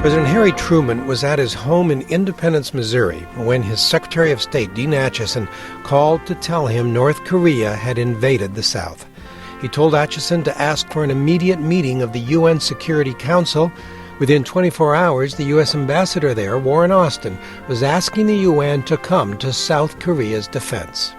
President Harry Truman was at his home in Independence, Missouri, when his Secretary of State, Dean Acheson, called to tell him North Korea had invaded the South. He told Acheson to ask for an immediate meeting of the UN Security Council. Within 24 hours, the U.S. ambassador there, Warren Austin, was asking the UN to come to South Korea's defense.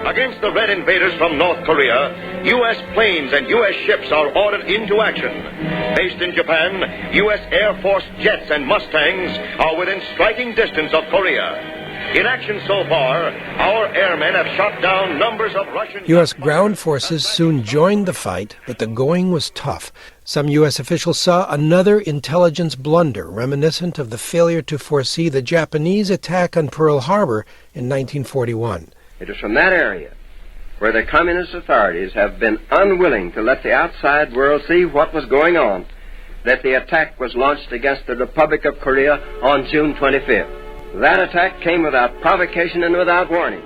Against the Red invaders from North Korea, U.S. planes and U.S. ships are ordered into action. Based in Japan, U.S. Air Force jets and Mustangs are within striking distance of Korea. In action so far, our airmen have shot down numbers of Russian... U.S. ground forces soon joined the fight, but the going was tough. Some U.S. officials saw another intelligence blunder, reminiscent of the failure to foresee the Japanese attack on Pearl Harbor in 1941. It is from that area where the communist authorities have been unwilling to let the outside world see what was going on that the attack was launched against the Republic of Korea on June 25th. That attack came without provocation and without warning.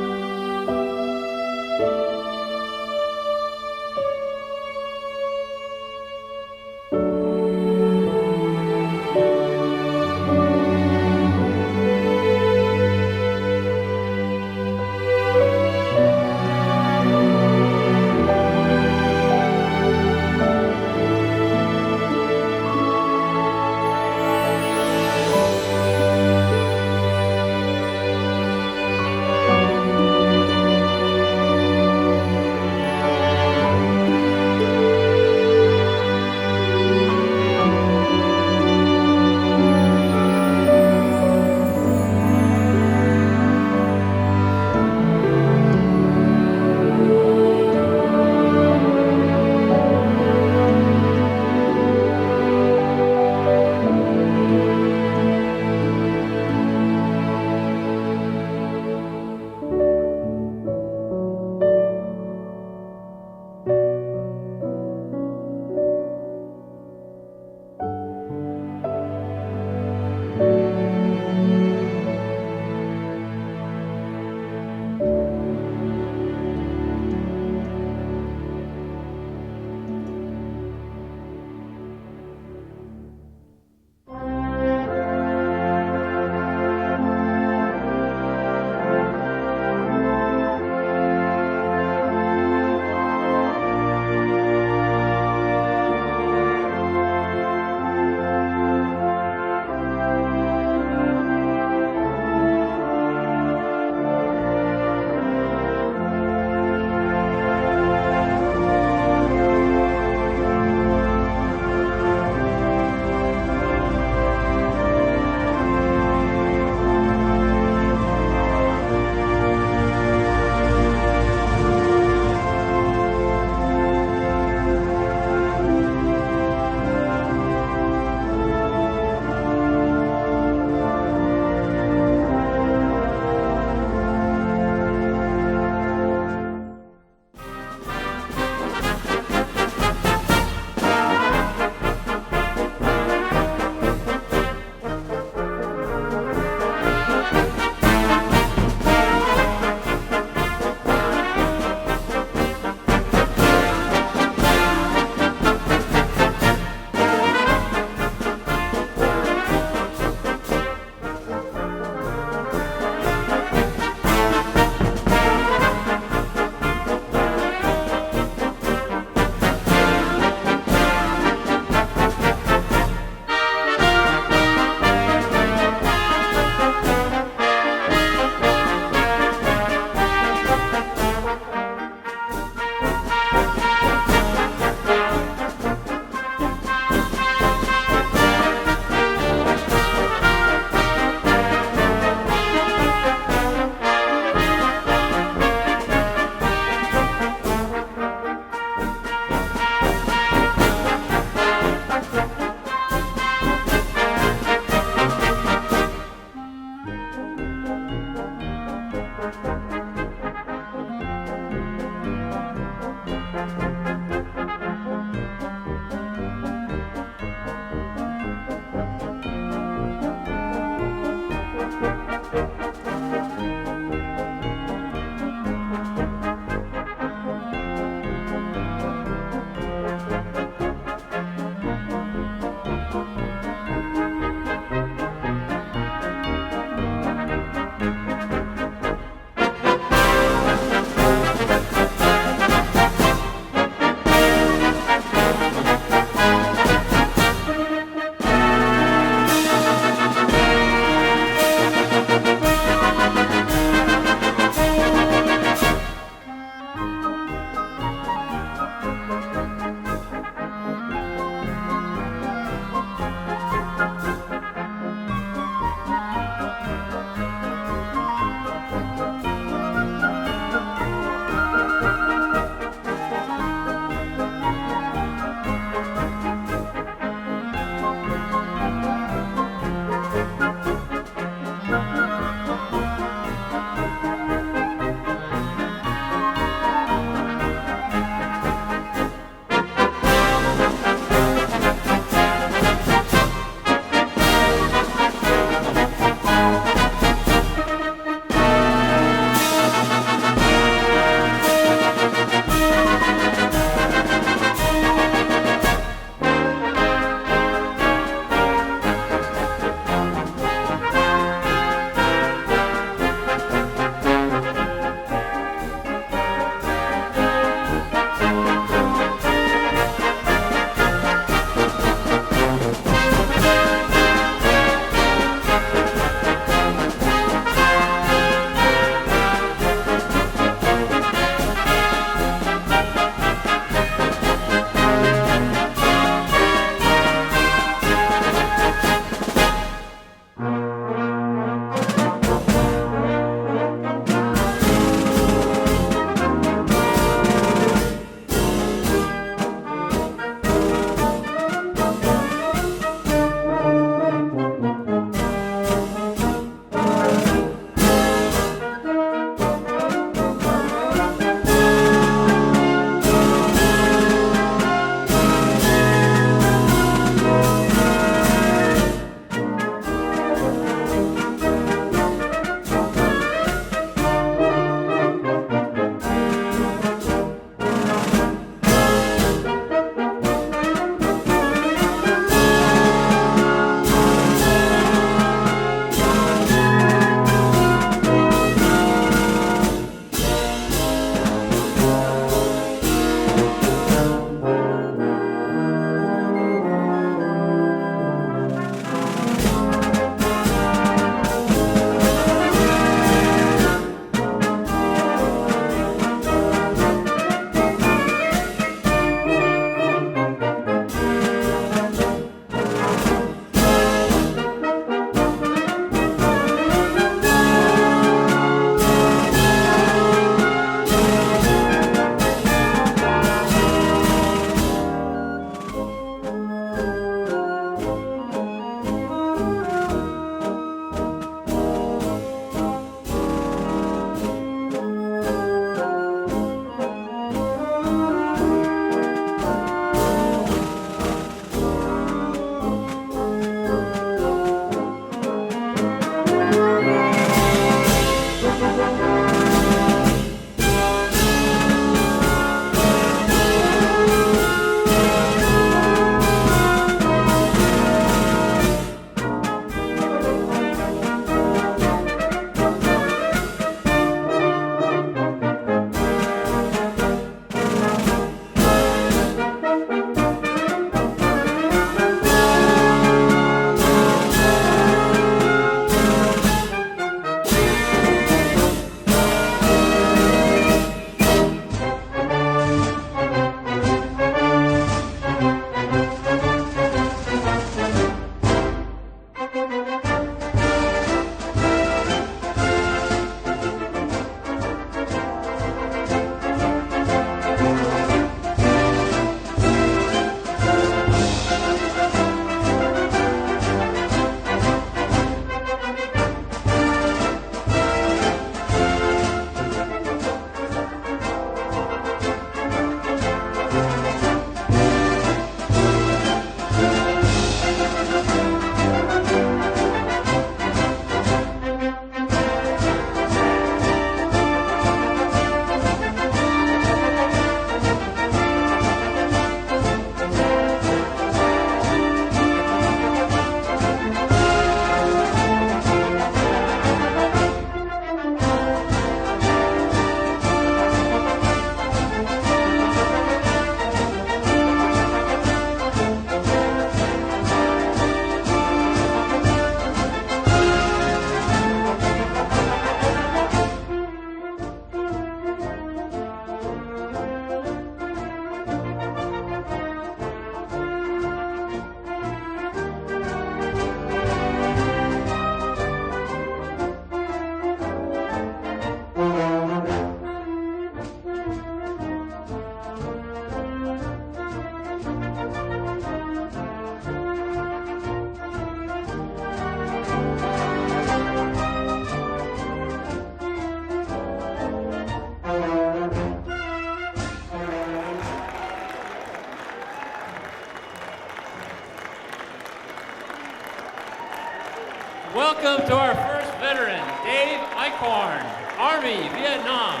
Welcome to our first veteran, Dave Eichhorn, Army, Vietnam.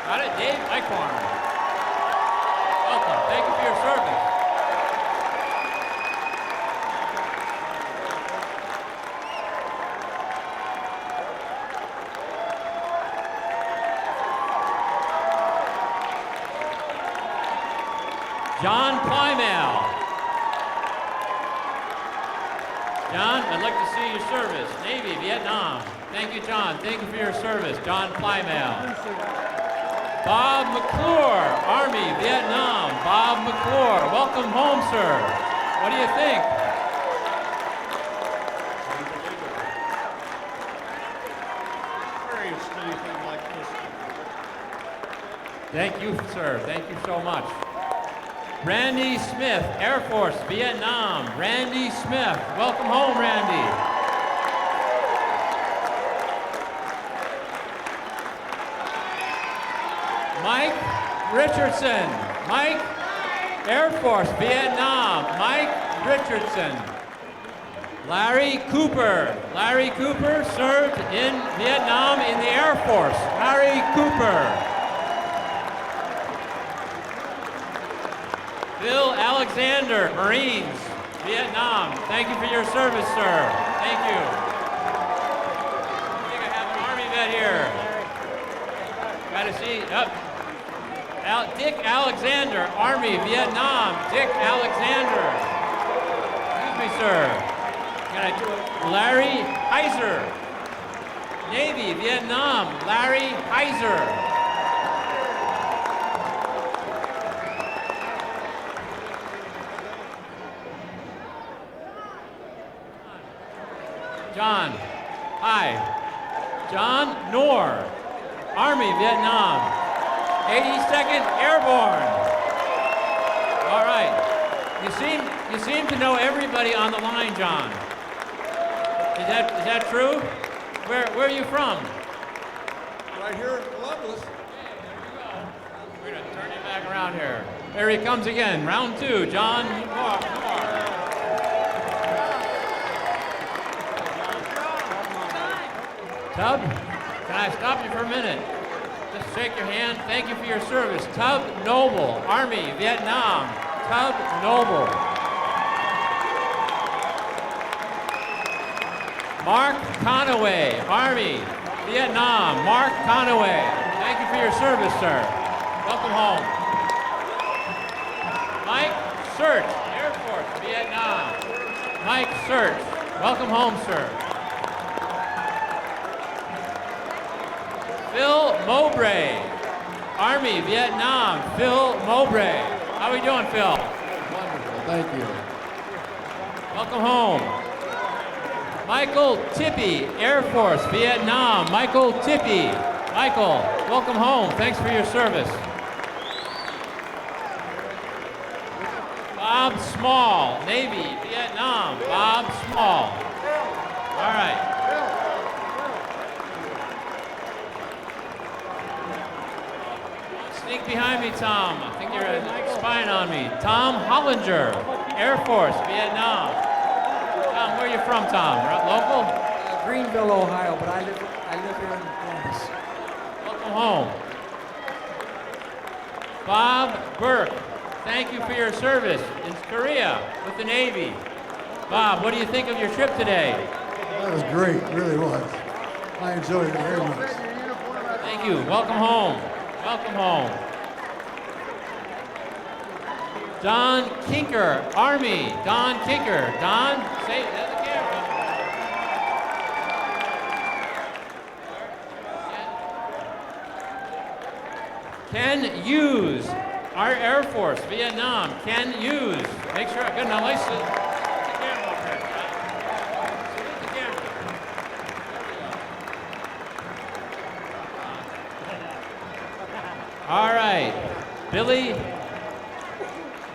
Got it, Dave Eichhorn. Welcome. Thank you for your service. John Plymale. John, I'd like to see your service. Navy, Vietnam. Thank you, John. Thank you for your service. John Plymale. Bob McClure, Army, Vietnam. Bob McClure. Welcome home, sir. What do you think? Anything like this. Thank you, sir. Thank you so much. Randy Smith, Air Force, Vietnam. Randy Smith. Welcome home, Randy. Mike Richardson. Mike, Air Force, Vietnam. Mike Richardson. Larry Cooper. Larry Cooper served in Vietnam in the Air Force. Larry Cooper. Bill Alexander, Marines, Vietnam. Thank you for your service, sir. Thank you. I think I have an Army vet here. Got to see. Dick Alexander, Army, Vietnam. Dick Alexander. Excuse me, sir. Larry Heiser. Navy, Vietnam. Larry Heiser. John. Hi. John Knorr, Army, Vietnam. 82nd Airborne. All right. You seem to know everybody on the line, John. Is that true? Where are you from? Right here in Columbus. We're going to turn you back around here. There he comes again. Round two, John Knorr. Tub, can I stop you for a minute? Just shake your hand. Thank you for your service. Tub Noble, Army, Vietnam. Tub Noble. Mark Conaway, Army, Vietnam. Mark Conaway. Thank you for your service, sir. Welcome home. Mike Search, Air Force, Vietnam. Mike Search. Welcome home, sir. Phil Mowbray, Army, Vietnam. Phil Mowbray. How are we doing, Phil? Wonderful, thank you. Welcome home. Michael Tippy, Air Force, Vietnam. Michael Tippy. Michael, welcome home. Thanks for your service. Bob Small, Navy, Vietnam. Bob Small. All right. Sneak behind me, Tom. I think you're spying on me. Tom Hollinger, Air Force, Vietnam. Tom, where are you from, Tom? Local? Greenville, Ohio, but I live here in Columbus. Welcome home. Bob Burke, thank you for your service in Korea with the Navy. Bob, what do you think of your trip today? That was great, it really was. I enjoyed it very much. Thank you. Welcome home. Welcome home. Don Kinker, Army. Don Kinker. Don, say it at the camera. Ken Hughes, our Air Force, Vietnam. Ken Hughes. Make sure I got a license. The camera up there. Salute the camera. All right.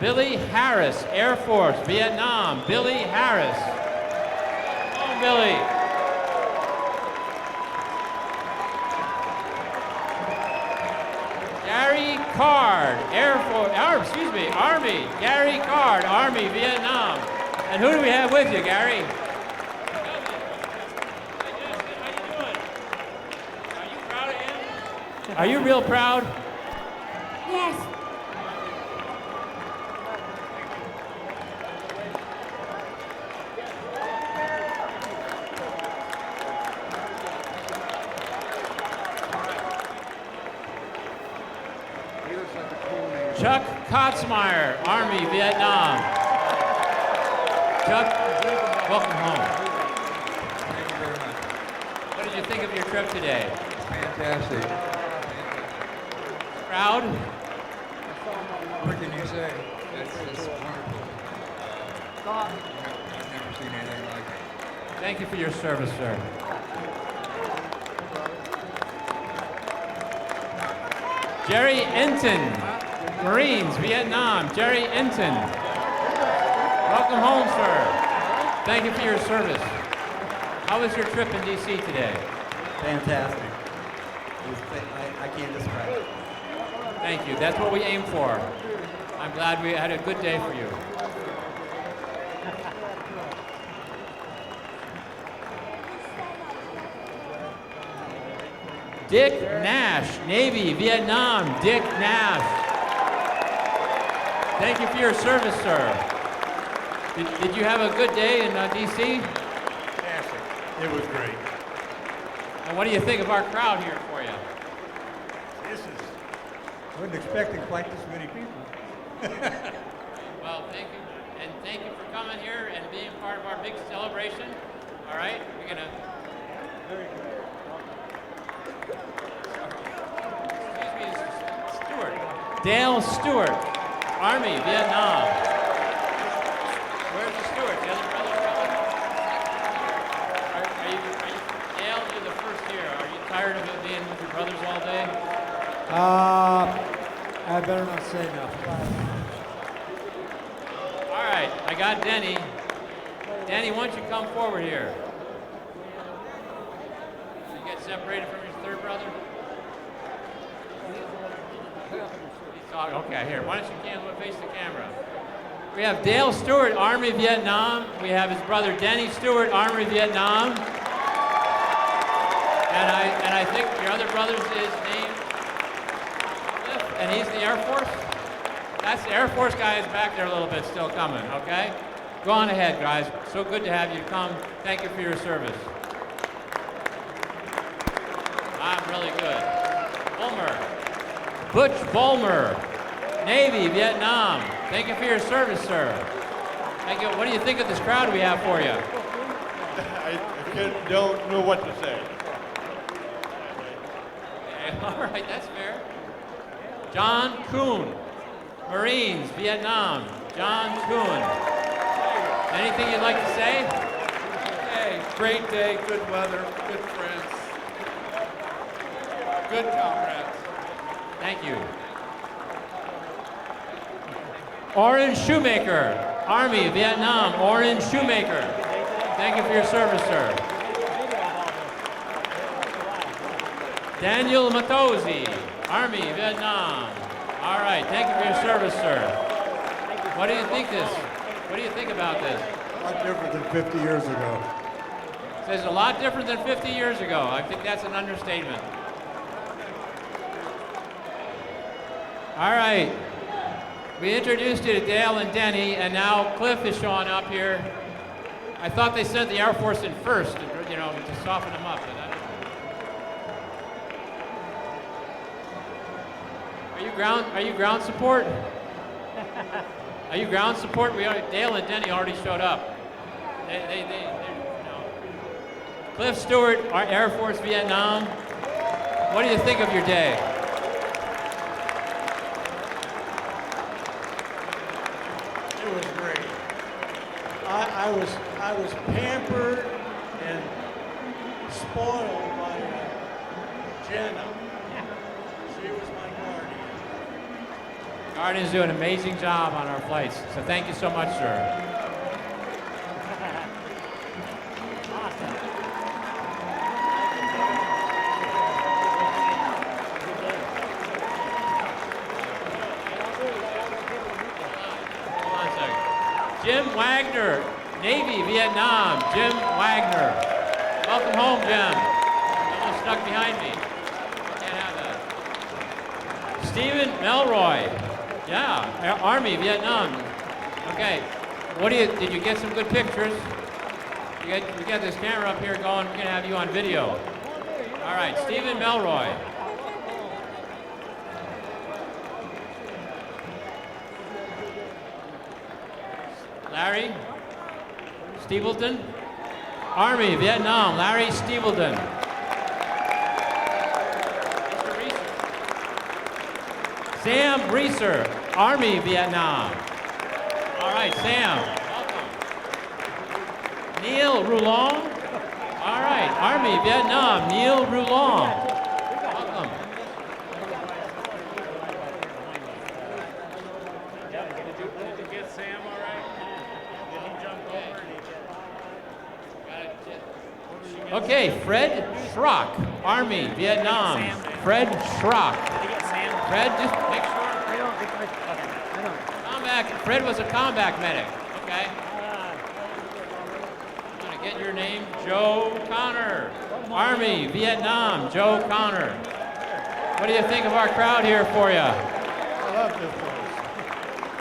Billy Harris, Air Force, Vietnam. Billy Harris. Come on, Billy. Gary Card, Air Force, Army. Gary Card, Army, Vietnam. And who do we have with you, Gary? Are you real proud? Yes. Chuck Kotzmeyer, Army, Vietnam. Chuck, welcome home. Thank you very much. What did you think of your trip today? Fantastic. Proud? What can you say? It's wonderful. I've never seen anything like it. Thank you for your service, sir. Jerry Enton, Marines, Vietnam. Jerry Enton. Welcome home, sir. Thank you for your service. How was your trip in D.C. today? Fantastic. I can't describe it. Thank you. That's what we aim for. I'm glad we had a good day for you. Dick Nash, Navy, Vietnam. Dick Nash. Thank you for your service, sir. Did you have a good day in D.C.? Fantastic. It was great. And what do you think of our crowd here for you? This is I wasn't expecting quite this many people. Well, thank you. And thank you for coming here and being part of our big celebration. All right? We're going to... Excuse me, Stewart. Dale Stewart, Army, Vietnam. Where's the Stewart? The other brother? Are you, Dale, you're the first here. Are you tired of it being with your brothers all day? I better not say nothing. All right, I got Denny. Denny, why don't you come forward here? You get separated from your third brother? He's talking. Okay, here. Why don't you face the camera? We have Dale Stewart, Army, Vietnam. We have his brother Denny Stewart, Army, Vietnam. And I think your other brother's is named Cliff, and he's the Air Force. That's the Air Force guy is back there a little bit, still coming. Okay, go on ahead, guys. So good to have you come. Thank you for your service. I'm really good. Bulmer, Butch Bulmer, Navy, Vietnam. Thank you for your service, sir. Thank you. What do you think of this crowd we have for you? I don't know what to say. Okay, all right, that's fair. John Kuhn, Marines, Vietnam. John Kuhn. Anything you'd like to say? Hey, great day, good weather, good friends, good comrades. Thank you. Orange Shoemaker, Army, Vietnam. Orange Shoemaker. Thank you for your service, sir. Daniel Matozzi, Army, Vietnam. All right, thank you for your service, sir. What do you think What do you think about this? A lot different than 50 years ago. Says a lot different than 50 years ago. I think that's an understatement. All right. We introduced you to Dale and Denny, and now Cliff is showing up here. I thought they sent the Air Force in first, you know, to soften them up. But Are you ground support? Are you ground support? Dale and Denny already showed up. They you know. Cliff Stewart, our Air Force, Vietnam. What do you think of your day? It was great. I was pampered and spoiled by Jenna. She was my guardian. Guardians do an amazing job on our flights, so thank you so much, sir. Hold on a second. Jim Wagner, Navy, Vietnam. Jim Wagner. Welcome home, Jim. You almost stuck behind me. Can't have that. Stephen Melroy. Yeah, Army, Vietnam. Okay. Did you get some good pictures? We got this camera up here going. We're going to have you on video. All right, Stephen Melroy. Larry Stevelton. Army, Vietnam, Larry Stevelton. Sam Reeser, Army, Vietnam. All right, Sam, welcome. Neil Roulon. All right, Army, Vietnam, Neil Roulon. Welcome. Did you get Sam all right? Did he jump over? Okay, Fred Schrock, Army, Vietnam. Fred Schrock. Fred, just make sure. Fred was a combat medic. Okay. I'm gonna get your name, Joe Connor. Army, Vietnam, Joe Connor. What do you think of our crowd here for you? I love this place.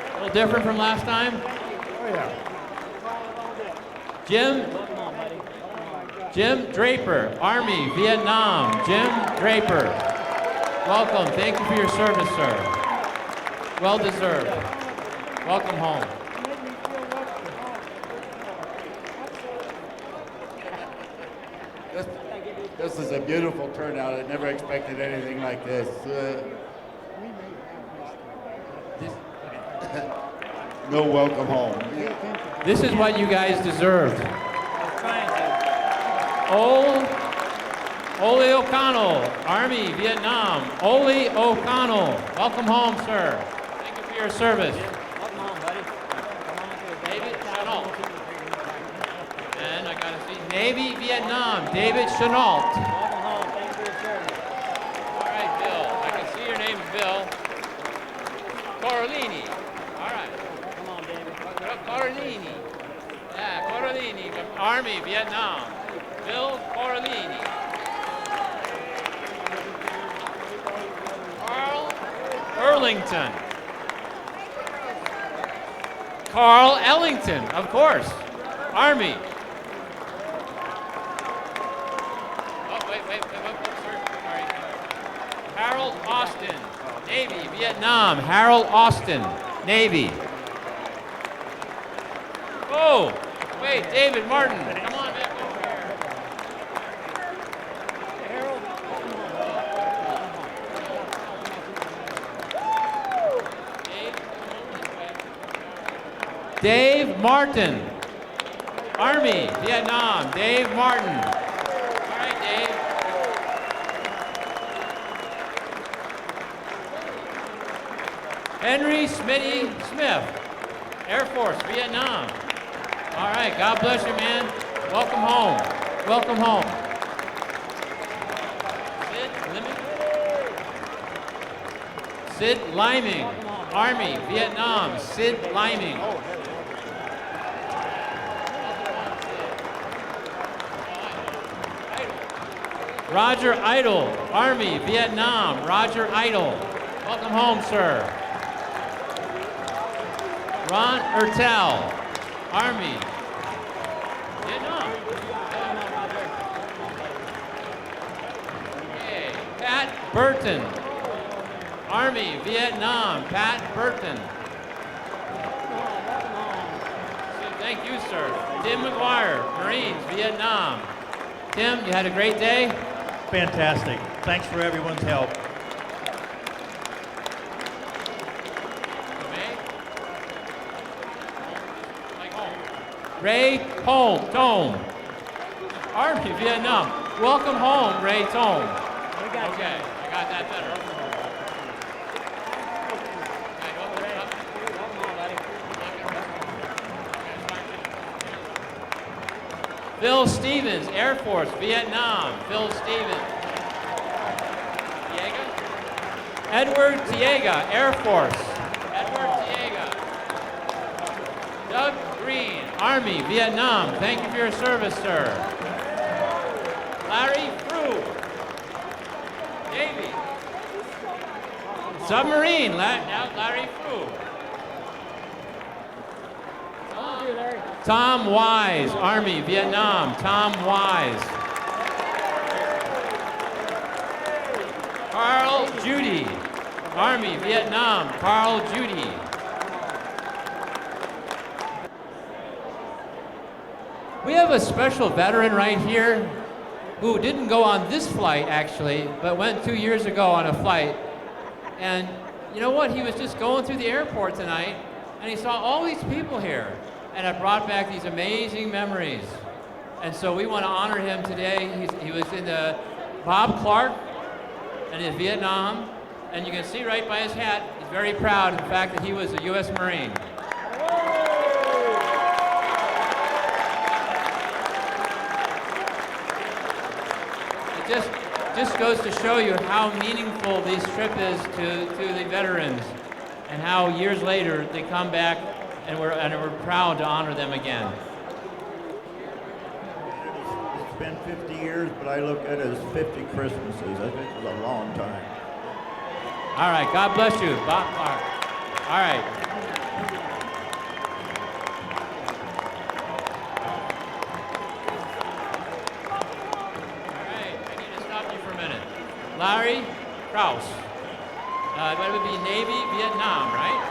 A little different from last time? Oh, yeah. Jim Draper, Army, Vietnam. Jim Draper. Welcome. Thank you for your service, sir. Well deserved. Welcome home. This is a beautiful turnout. I never expected anything like this. No welcome home. This is what you guys deserved. Ole O'Connell, Army, Vietnam. Ole O'Connell, welcome home, sir. Thank you for your service. Welcome home, buddy. David Chenault. And I gotta see Navy, Vietnam. David Chenault. Welcome home. Thank you for your service. All right, Bill. I can see your name's Bill. Coralini. All right. Come on, David. Coralini. Yeah, Coralini from Army, Vietnam. Bill Coralini. Carl Erlington. Carl Ellington, of course. Army. Oh, wait, sorry. Harold Austin, Navy, Vietnam. Harold Austin, Navy. Oh, wait, David Martin, come on back over here. Dave Martin, Army, Vietnam. Dave Martin. All right, Dave. Henry Smitty Smith, Air Force, Vietnam. All right, God bless you, man. Welcome home. Welcome home. Sid Liming, Army, Vietnam. Sid Liming. Roger Idle, Army, Vietnam. Roger Idle. Welcome home, sir. Ron Ertel, Army, Vietnam. Okay. Pat Burton, Army, Vietnam. Pat Burton. Thank you, sir. Tim McGuire, Marines, Vietnam. Tim, you had a great day? Fantastic. Thanks for everyone's help. Ray Tome, Army, Vietnam. Welcome home, Ray Tome. Okay, I got that better. Phil Stevens, Air Force, Vietnam. Phil Stevens. Tiega? Edward Tiega, Air Force. Edward Tiega. Doug Green, Army, Vietnam. Thank you for your service, sir. Larry Frew, Navy. Submarine, Larry Fu. Tom Wise, Army, Vietnam, Tom Wise. Carl Judy, Army, Vietnam, Carl Judy. We have a special veteran right here who didn't go on this flight, actually, but went 2 years ago on a flight. And you know what? He was just going through the airport tonight, and he saw all these people here, and it brought back these amazing memories. And so we want to honor him today. He was in the Bob Clark, and in Vietnam, and you can see right by his hat, he's very proud of the fact that he was a U.S. Marine. It just goes to show you how meaningful this trip is to the veterans, and how years later they come back, and we're proud to honor them again. It's been 50 years, but I look at it as 50 Christmases. I think it's a long time. All right, God bless you, Bob Clark. All right. All right, I need to stop you for a minute. Larry Krause. That would be Navy, Vietnam, right?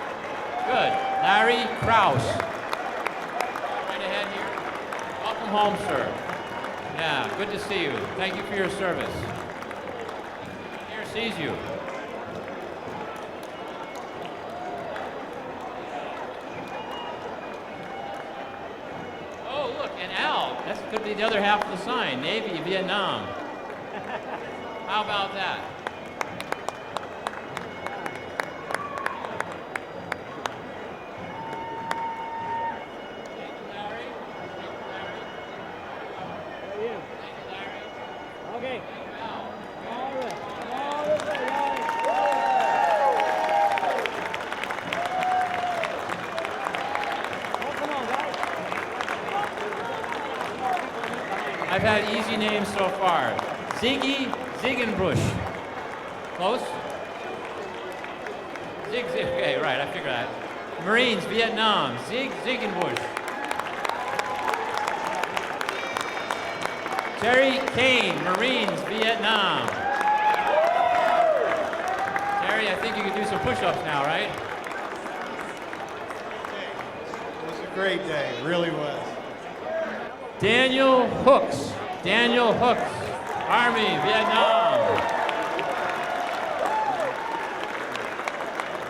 Good. Larry Krause. Right ahead here. Welcome home, sir. Yeah, good to see you. Thank you for your service. Here sees you. Oh, look, and Al. That could be the other half of the sign. Navy, Vietnam. How about that? I've had easy names so far. Ziggy Ziegenbusch. Close? Okay, right, I figured that. Marines, Vietnam, Ziegenbusch. Terry Kane, Marines, Vietnam. Terry, I think you could do some push-ups now, right? It was a great day, it really was. Daniel Hooks, Army, Vietnam.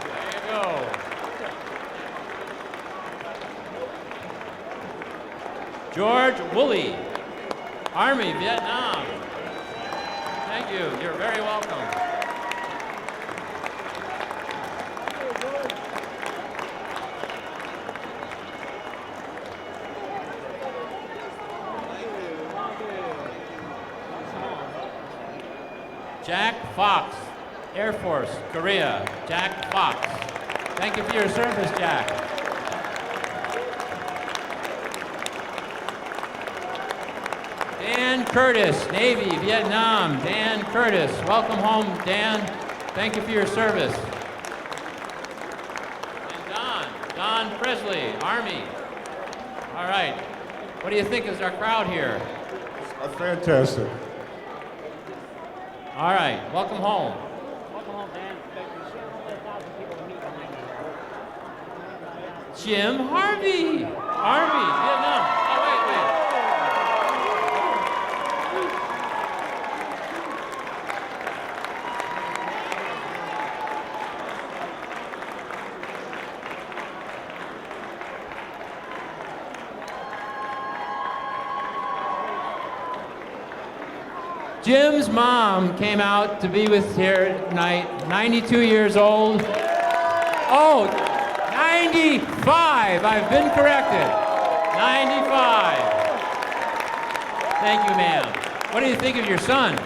There you go. George Woolley, Army, Vietnam. Thank you, you're very welcome. Jack Fox, Air Force, Korea. Jack Fox. Thank you for your service, Jack. Dan Curtis, Navy, Vietnam. Dan Curtis. Welcome home, Dan. Thank you for your service. And Don Presley, Army. All right. What do you think is our crowd here? Fantastic. All right, welcome home. Welcome home, Dan. Jim Harvey, Army, Vietnam. Oh, wait. Jim's mom came out to be with here tonight, 92 years old. Oh, 95, I've been corrected. 95. Thank you, ma'am. What do you think of your son?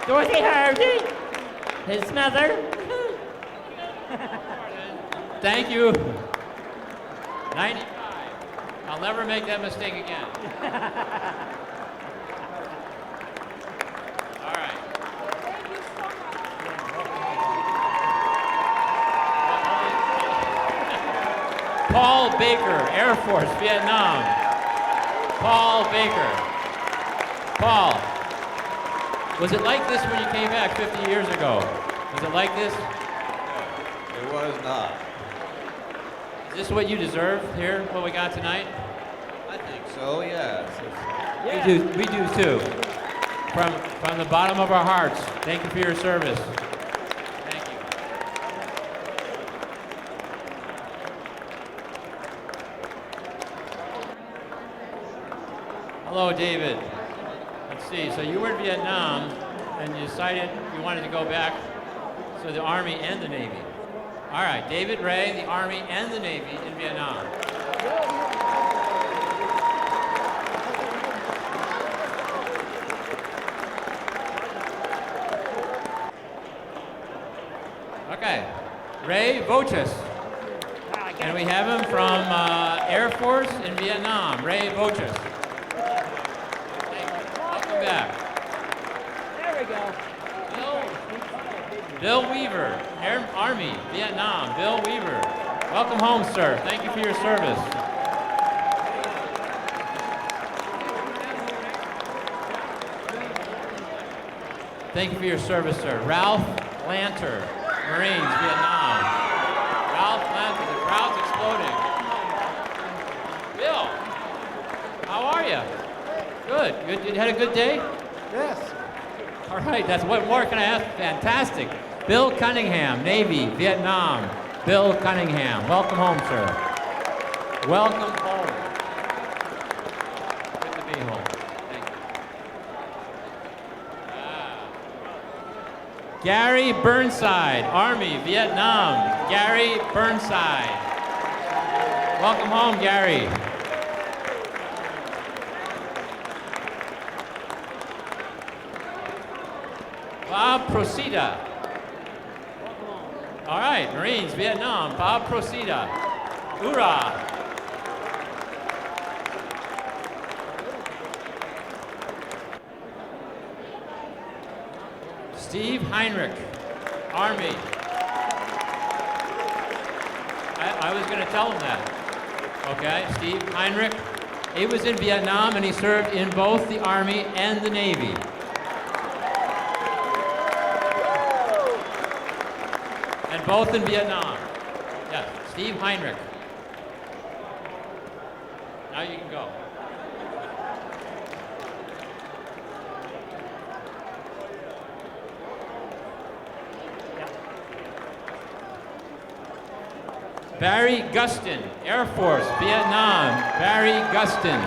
Dorothy Harvey, his mother. Thank you. 95. I'll never make that mistake again. Paul Baker, Air Force, Vietnam. Paul Baker. Paul, was it like this when you came back 50 years ago? Was it like this? It was not. Is this what you deserve here, what we got tonight? I think so, yes. We do too. From the bottom of our hearts, thank you for your service. Thank you. Hello, David. Let's see, so you were in Vietnam and you decided you wanted to go back to the Army and the Navy. All right, David Ray, the Army and the Navy in Vietnam. Okay, Ray Vochis. And we have him from Air Force in Vietnam, Ray Vochis. Welcome back. There we go. Bill Weaver, Air Army, Vietnam. Bill Weaver. Welcome home, sir. Thank you for your service. Thank you for your service, sir. Ralph Lanter, Marines, Vietnam. Ralph Lanter, the crowd's exploding. Bill, how are you? Good. You had a good day? Yes. All right, that's what more can I ask? Fantastic. Bill Cunningham, Navy, Vietnam. Bill Cunningham, welcome home, sir. Welcome home. Good to be home. Thank you. Gary Burnside, Army, Vietnam. Gary Burnside. Welcome home, Gary. Bob Procida. All right, Marines, Vietnam. Bob Procida. Hoorah. Steve Heinrich, Army. I was going to tell him that. Okay, Steve Heinrich. He was in Vietnam and he served in both the Army and the Navy. And both in Vietnam. Yes, Steve Heinrich. Now you can go. Barry Gustin, Air Force, Vietnam. Barry Gustin.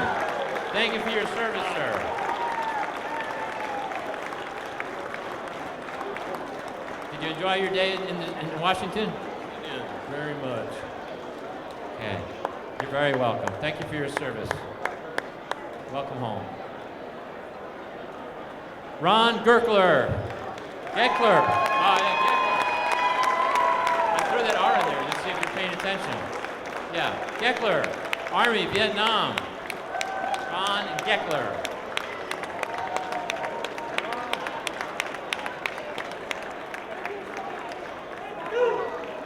Thank you for your service, sir. Did you enjoy your day in Washington? Yeah, very much. Okay. You're very welcome. Thank you for your service. Welcome home. Ron Gerkler. Geckler. Oh, yeah, Geckler. I threw that R in there just to see if you're paying attention. Yeah. Geckler. Army, Vietnam. Ron Geckler.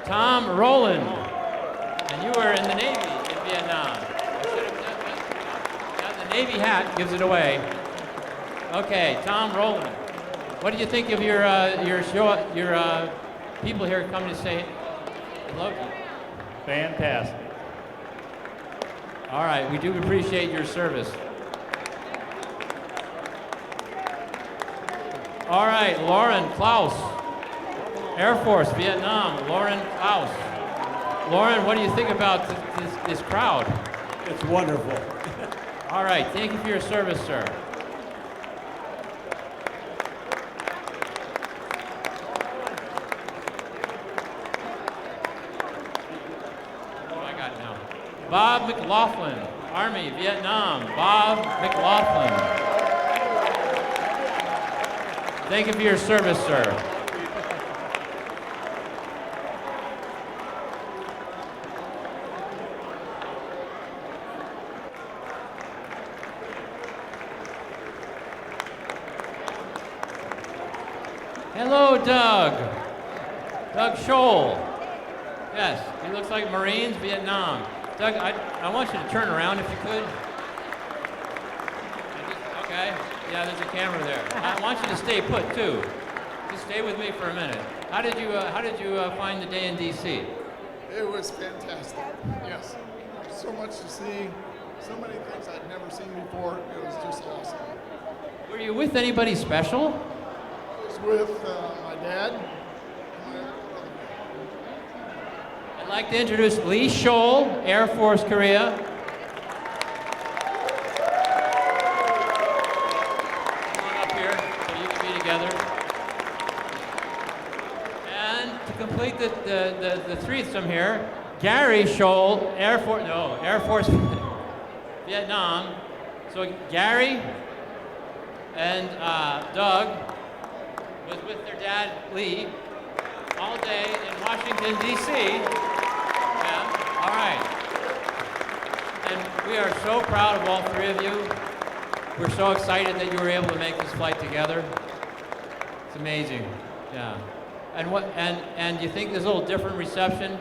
Tom Rowland, and you were in the Navy in Vietnam. Now the Navy hat gives it away. Okay, Tom Rowland. What do you think of your people here coming to say hello to you? Fantastic. All right, we do appreciate your service. All right, Lauren Klaus. Air Force, Vietnam, Lauren Klaus. Lauren, what do you think about this crowd? It's wonderful. All right, thank you for your service, sir. What do I got now? Bob McLaughlin, Army, Vietnam. Bob McLaughlin. Thank you for your service, sir. Hello, Doug. Doug Scholl. Yes, he looks like Marines, Vietnam. Doug, I want you to turn around if you could. Okay. Yeah, there's a camera there. I want you to stay put too. Just stay with me for a minute. How did you find the day in D.C.? It was fantastic. Yes. So much to see. So many things I'd never seen before. It was just awesome. Were you with anybody special? I was with my dad. I'd like to introduce Lee Scholl, Air Force Korea. Come on up here so you can be together. And to complete the threesome here, Gary Scholl, Air Force Vietnam. So Gary and Doug was with their dad, Lee, all day in Washington, D.C. Yeah, all right. And we are so proud of all three of you. We're so excited that you were able to make this flight together. It's amazing. Yeah. And you think there's a little different reception? A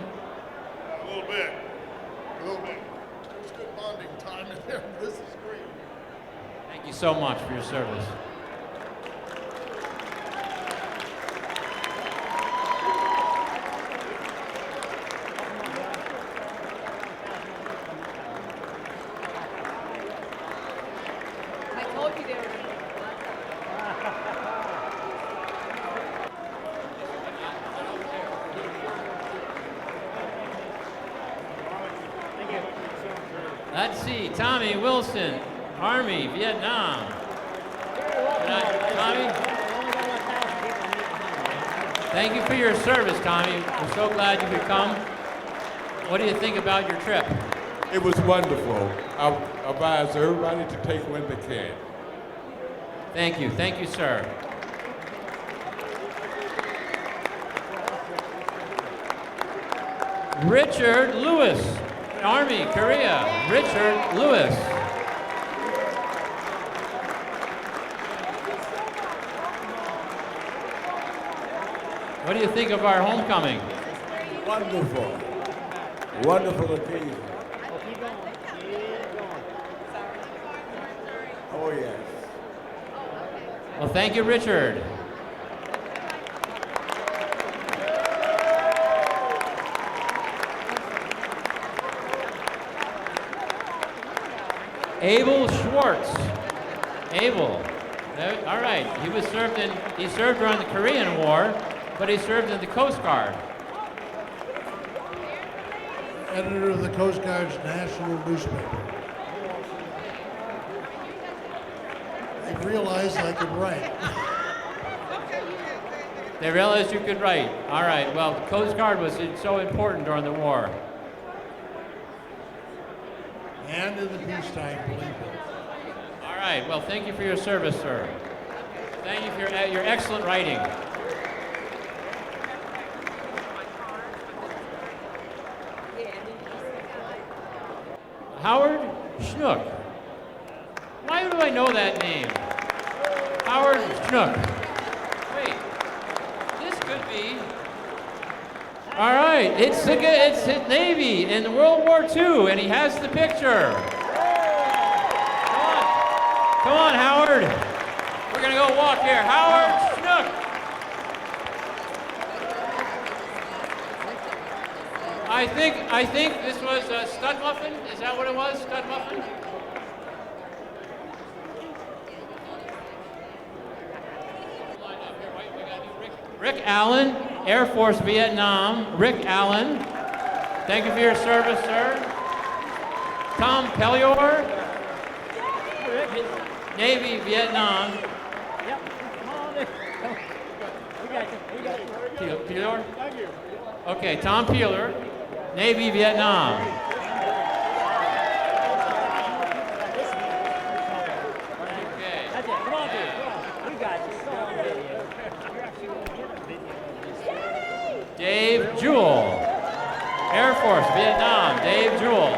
little bit. A little bit. It's good bonding time in there. This is great. Thank you so much for your service. I told you they were. Let's see, Tommy Wilson, Army, Vietnam. Tommy? Thank you for your service, Tommy. We're so glad you could come. What do you think about your trip? It was wonderful. I advise everybody to take when they can. Thank you, sir. Richard Lewis, Army, Korea. Richard Lewis. What do you think of our homecoming? Wonderful. Wonderful occasion. Oh, yes. Well, thank you, Richard. Abel Schwartz. Abel. All right. He served during the Korean War, but he served in the Coast Guard. Editor of the Coast Guard's national newspaper. I realized I could write. They realized you could write. All right. Well, the Coast Guard was so important during the war. And in the peacetime, believe me. All right. Well, thank you for your service, sir. Thank you for your excellent writing. Howard Schnook. Why do I know that name? Howard Schnook. Wait, this could be. All right, it's Navy in World War II, and he has the picture. Come on, Howard. We're gonna go walk here. Howard Schnook. I think this was a stud muffin. Is that what it was? Stud muffin? Rick Allen, Air Force Vietnam. Rick Allen. Thank you for your service, sir. Tom Pellior, Navy Vietnam. Yep, come on in. We got you. Peeler? Thank you. Okay, Tom Peeler, Navy Vietnam. Okay. That's it. Come on, dude. Come on. We got you. Come on, video. You're actually going to get a video. Dave Jewell, Air Force Vietnam. Dave Jewell.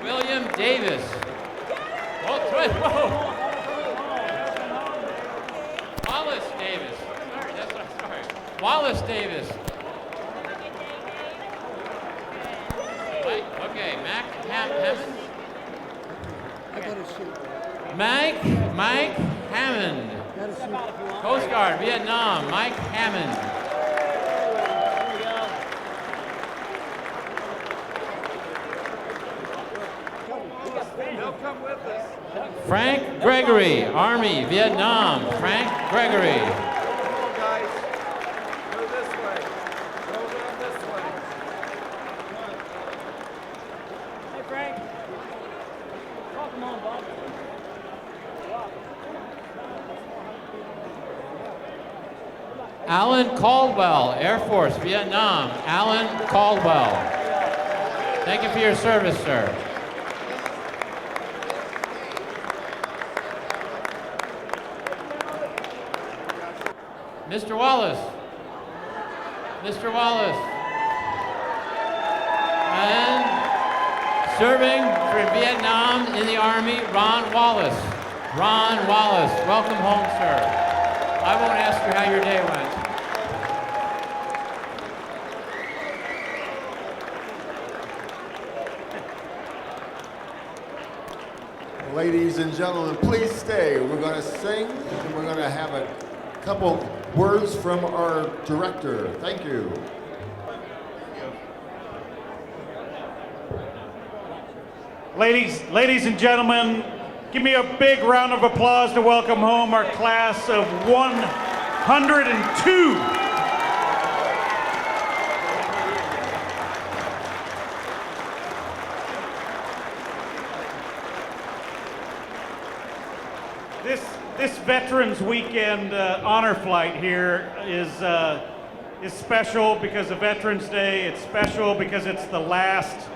William Davis. Whoa. Wallace Davis. Sorry, that's what I'm sorry. Wallace Davis. Mike, okay, Mac Hammond. Mike Hammond. Coast Guard, Vietnam, Mike Hammond. They'll come with us. Frank Gregory, Army, Vietnam, Frank Gregory. Come on, guys. Go this way. Go around this way. Hey, Frank. Welcome on, bud. Alan Caldwell, Air Force, Vietnam, Alan Caldwell. Thank you for your service, sir. Mr. Wallace. Mr. Wallace. And serving for Vietnam in the Army, Ron Wallace. Ron Wallace, welcome home, sir. I won't ask you how your day went. Ladies and gentlemen, please stay. We're going to sing and we're going to have a couple words from our director. Thank you. Ladies and gentlemen, give me a big round of applause to welcome home our class of 102. This Veterans Weekend honor flight here is special because of Veterans Day. It's special because it's the last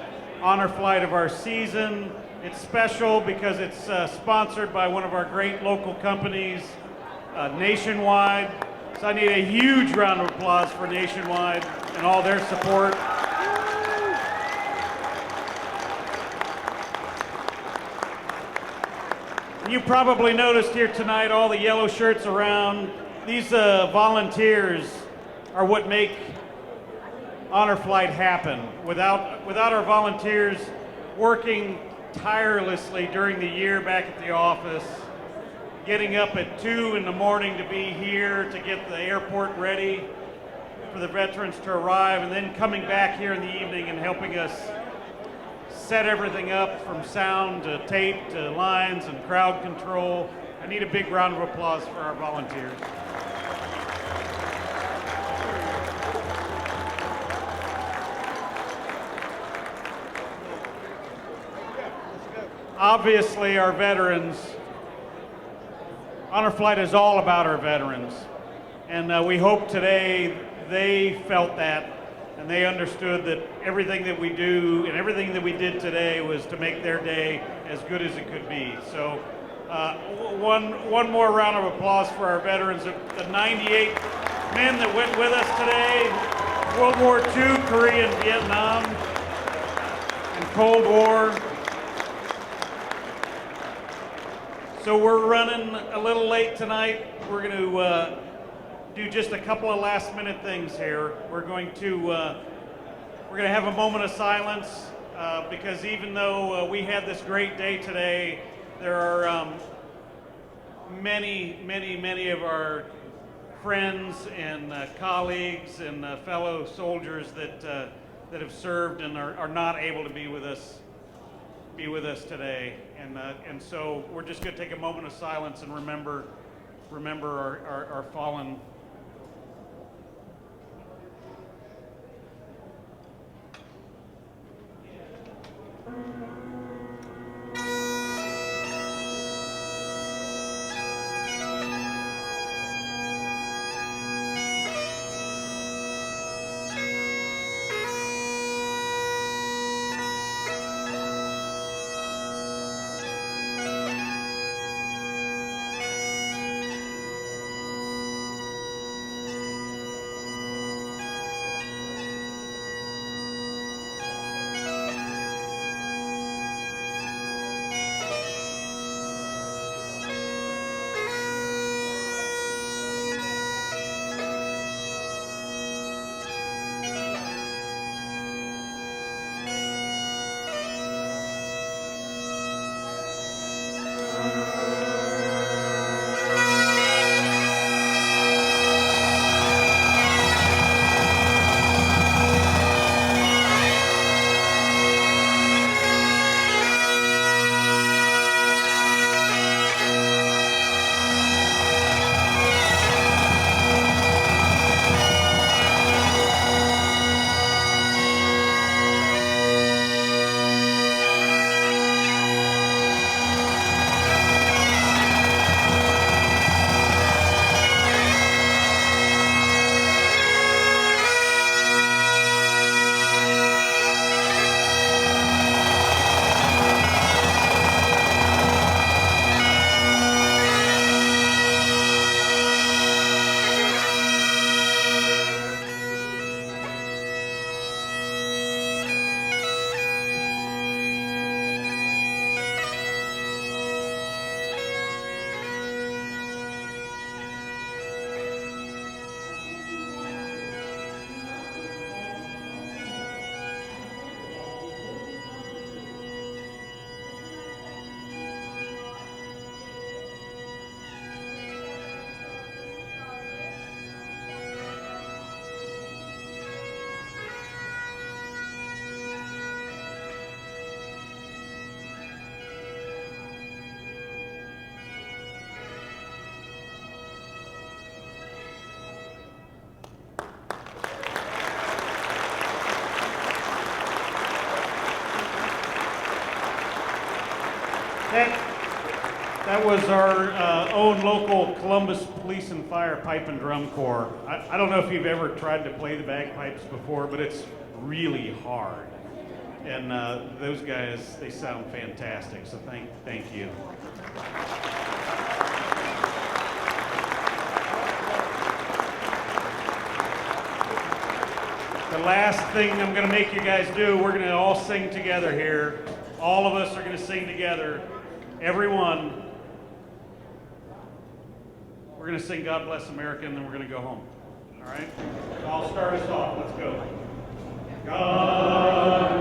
honor flight of our season. It's special because it's sponsored by one of our great local companies, Nationwide. So I need a huge round of applause for Nationwide and all their support. You probably noticed here tonight all the yellow shirts around. These volunteers are what make Honor Flight happen. Without our volunteers working tirelessly during the year back at the office, getting up at 2 in the morning to be here to get the airport ready for the veterans to arrive, and then coming back here in the evening and helping us set everything up from sound to tape to lines and crowd control. I need a big round of applause for our volunteers. Obviously, our veterans, Honor Flight is all about our veterans. And we hope today they felt that and they understood that everything that we do and everything that we did today was to make their day as good as it could be. So one more round of applause for our veterans, the 98 men that went with us today, World War II, Korea and Vietnam, and Cold War. So we're running a little late tonight. We're going to do just a couple of last minute things here. We're going to have a moment of silence because even though we had this great day today, there are many of our friends and colleagues and fellow soldiers that have served and are not able to be with us today. And so we're just going to take a moment of silence and remember our fallen. That was our own local Columbus Police and Fire Pipe and Drum Corps. I don't know if you've ever tried to play the bagpipes before, but it's really hard. And those guys, they sound fantastic, so thank you. The last thing I'm going to make you guys do, we're going to all sing together here. All of us are going to sing together. Everyone. We're going to sing God Bless America, and then we're going to go home. All right? So I'll start us off. Let's go. God